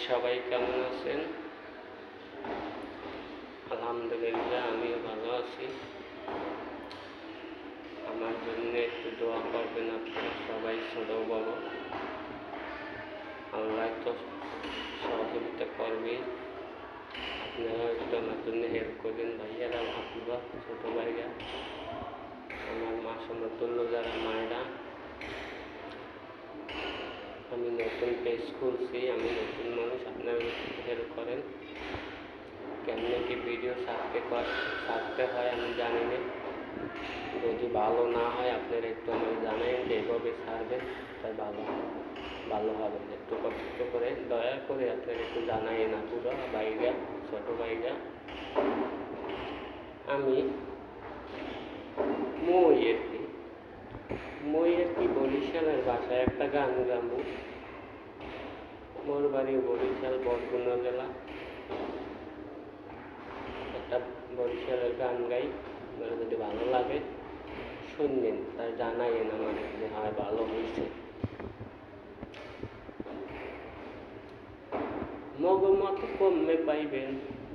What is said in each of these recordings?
সবাই কেমন আছেন? আলহামদুলিল্লাহ, আমিও ভালো আছি। আমার জন্য একটু দোয়া করবেন আপনারা সবাই, ছোট বড়। আল্লাহ তো সহযোগিতা করবে, আপনারা একটু আমার জন্য হেল্প করবেন ভাইয়ারা, আপুরা, ছোট ভাইরা, আমার মা সমতুল্য যারা মায়েরা। আমি নতুন পেজ খুলছি, আমি নতুন মানুষ, আপনারা হেল্প করেন। কেমনে কি ভিডিও ছাড়তে হয় আমি জানি না। যদি ভালো না হয় আপনারা একটু আমাকে জানেন যে এইভাবে ছাড়বেন, তাই ভালো হবে। একটু কষ্ট করে দয়া করে আপনারা একটু জানাই না, পুরো ভাইরা, ছোট ভাইরা। আমি মই আর কি বরিশালের ভাষায় একটা গান গাবো। মোর বাড়ি বরিশাল, বরগুনা জেলা। একটা বরিশালের গান গাই, আপনার যদি ভালো লাগে শুনবেন, তাই জানাইন আমাকে যে হ্যাঁ ভালো হয়েছে। মগমত কমে পাইবেন,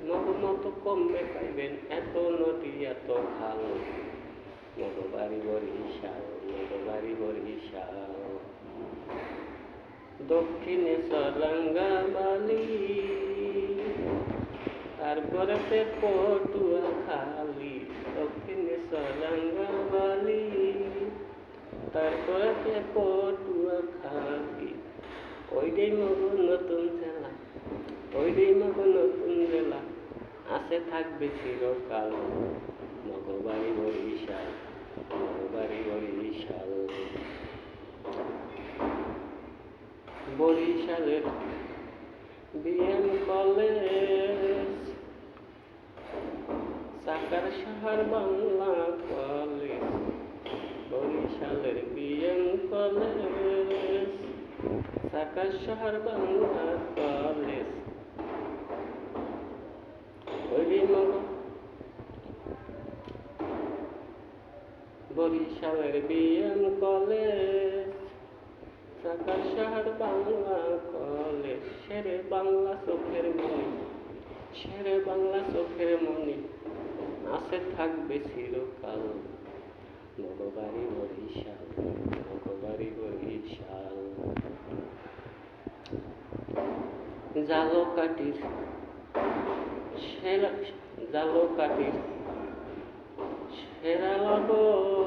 মগমত কমে পাইবেন, এত নদী এত খাল। মগবাড়ি বরিশাল, মগবাড়ি বরিশাল। দক্ষিণে সরাঙ্গাবালি, তারপরে পটুয়াখালী। দক্ষিণে সরাঙ্গাবালি, তারপরে পটুয়াখালী। ওইটাই মগ নতুন জেলা, ওইটাই মগ নতুন জেলা, আসে থাকবে চিরকাল। মগবাড়ি বরিশাল, মগবাড়ি বরিশাল। বরিশালের বিএম কলেজ, সাকার শহর বাংলা কলেজ। বরিশালের বিএম কলেজ, সাকার শহর বাংলা কলেজ। বরিশালের বিএম কলেজ, সাকার শহর বাংলা কলেজ। শেরে বাংলা চোখের মনি, শেরে বাংলা চোখের মনি, আসে থাকবে চিরকাল। মগবাড়ি বরিশাল, মগবাড়ি বরিশাল। জালকাঠির সেরা, জালকাঠির সেরা লগন।